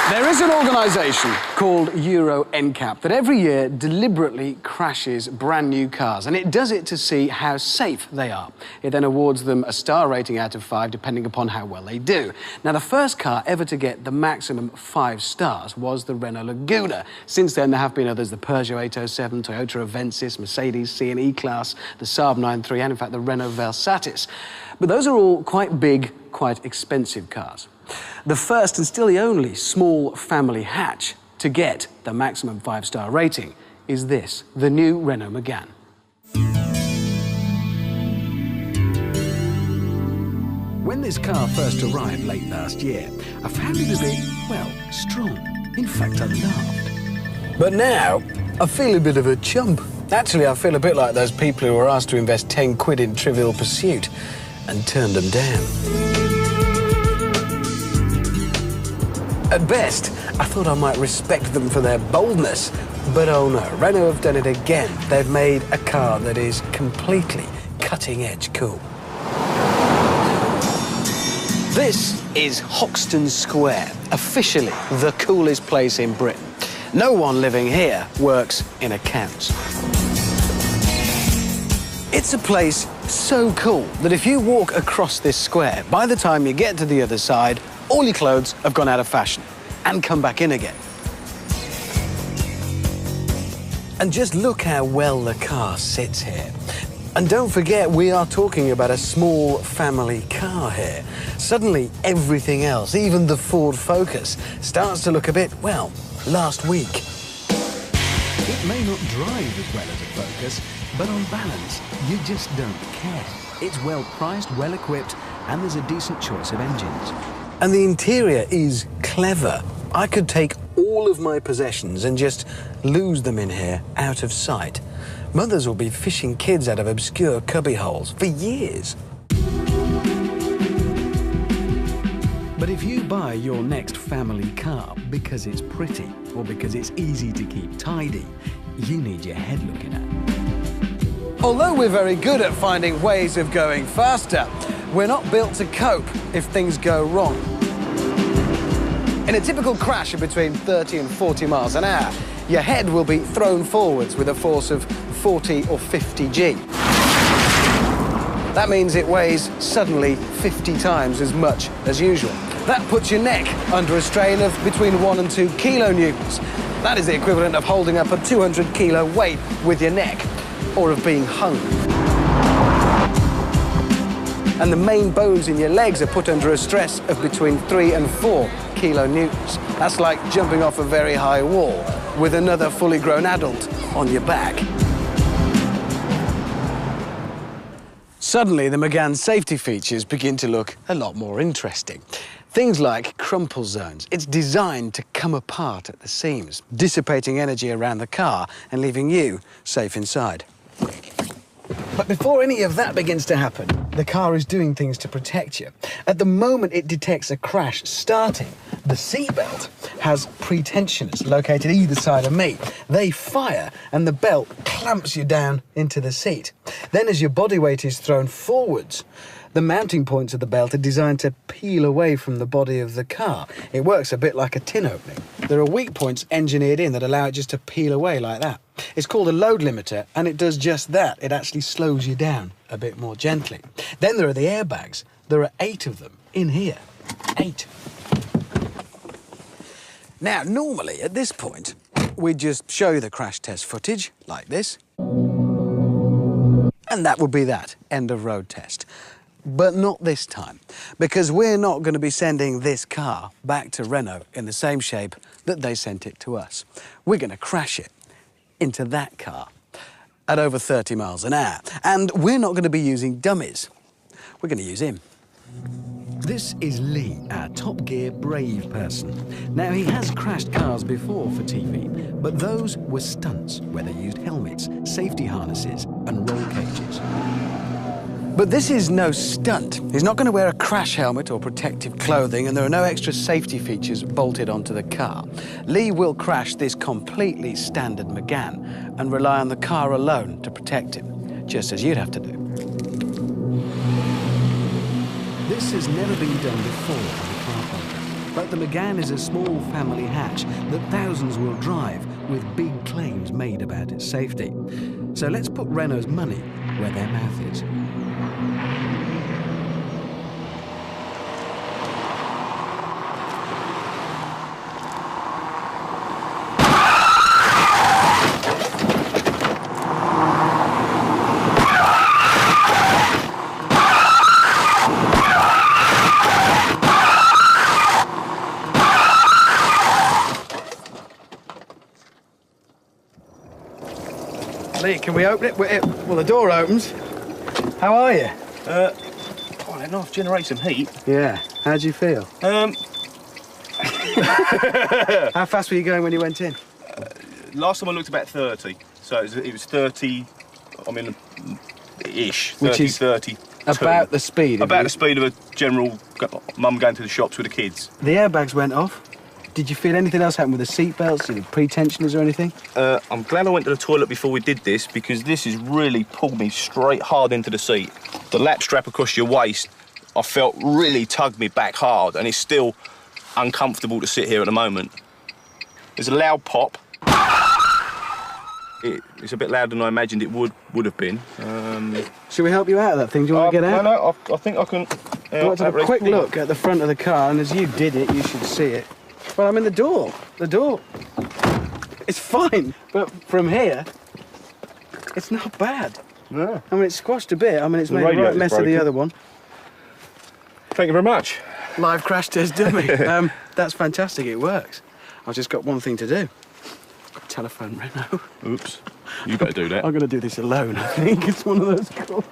There is an organisation called Euro NCAP that every year deliberately crashes brand new cars, and it does it to see how safe they are. It then awards them a star rating out of 5 depending upon how well they do. Now, the first car ever to get the maximum 5 stars was the Renault Laguna. Since then, there have been others: the Peugeot 807, Toyota Avensis, Mercedes C and E Class, the Saab 9-3, and in fact the Renault Velsatis. But those are all quite big, quite expensive cars. The first and still the only small family hatch to get the maximum 5-star rating is this, the new Renault Megane. When this car first arrived late last year, I found it a bit, well, strong. In fact, I laughed. But now, I feel a bit of a chump. Actually, I feel a bit like those people who were asked to invest 10 quid in Trivial Pursuit and turned them down. At best, I thought I might respect them for their boldness, but oh no, Renault have done it again. They've made a car that is completely cutting-edge cool. This is Hoxton Square, officially the coolest place in Britain. No one living here works in accounts. It's a place so cool that if you walk across this square, by the time you get to the other side, all your clothes have gone out of fashion and come back in again. And just look how well the car sits here. And don't forget, we are talking about a small family car here. Suddenly, everything else, even the Ford Focus, starts to look a bit, well, last week. It may not drive as well as a Focus, but on balance, you just don't care. It's well priced, well equipped, and there's a decent choice of engines. And the interior is clever. I could take all of my possessions and just lose them in here, out of sight. Mothers will be fishing kids out of obscure cubby holes for years. But if you buy your next family car because it's pretty or because it's easy to keep tidy, you need your head looking at. Although we're very good at finding ways of going faster, we're not built to cope if things go wrong. In a typical crash of between 30 and 40 miles an hour, your head will be thrown forwards with a force of 40 or 50 G. That means it weighs suddenly 50 times as much as usual. That puts your neck under a strain of between 1 and 2 kilonewtons. That is the equivalent of holding up a 200 kilo weight with your neck, or of being hung. And the main bones in your legs are put under a stress of between 3 and 4 kilonewtons. That's like jumping off a very high wall with another fully grown adult on your back. Suddenly, the Megane's safety features begin to look a lot more interesting. Things like crumple zones. It's designed to come apart at the seams, dissipating energy around the car and leaving you safe inside. But before any of that begins to happen, the car is doing things to protect you. At the moment it detects a crash starting, the seatbelt has pre-tensioners located either side of me. They fire and the belt clamps you down into the seat. Then as your body weight is thrown forwards, the mounting points of the belt are designed to peel away from the body of the car. It works a bit like a tin opening. There are weak points engineered in that allow it just to peel away like that. It's called a load limiter, and it does just that. It actually slows you down a bit more gently. Then there are the airbags. There are 8 of them in here. 8. Now, normally at this point, we just show you the crash test footage like this. And that would be that. End of road test. But not this time, because we're not going to be sending this car back to Renault in the same shape that they sent it to us. We're going to crash it into that car at over 30 miles an hour. And we're not going to be using dummies. We're going to use him. This is Lee, our TopGear brave person. Now, he has crashed cars before for TV, but those were stunts where they used helmets, safety harnesses and roll cages. But this is no stunt. He's not going to wear a crash helmet or protective clothing, and there are no extra safety features bolted onto the car. Lee will crash this completely standard Megane and rely on the car alone to protect him, just as you'd have to do. This has never been done before on the car program. But the Megane is a small family hatch that thousands will drive, with big claims made about its safety. So let's put Renault's money where their mouth is. Lee, can we open it? Well, the door opens. How are you? Oh, that knife generates some heat. Yeah. How do you feel? How fast were you going when you went in? Last time I looked about 30, so it was 30. I mean, ish. 30, Which is 30. About the speed. About the speed of a general mum going to the shops with the kids. The airbags went off. Did you feel anything else happen with the seatbelts, the pre-tensioners or anything? I'm glad I went to the toilet before we did this, because this has really pulled me straight hard into the seat. The lap strap across your waist, I felt really tugged me back hard, and it's still uncomfortable to sit here at the moment. There's a loud pop. It's a bit louder than I imagined it would have been. Should we help you out of that thing? Do you want to get out? No, I think I can. I want to have a quick look at the front of the car, and as you did it, you should see it. Well, I'm in the door. The door. It's fine, but from here, it's not bad. No. I mean, it's squashed a bit. I mean, it's made a right mess of the other one. Thank you very much. Live crash test dummy. That's fantastic. It works. I've just got one thing to do. Telephone Renault. Oops. You better do that. I'm going to do this alone, I think. It's one of those calls.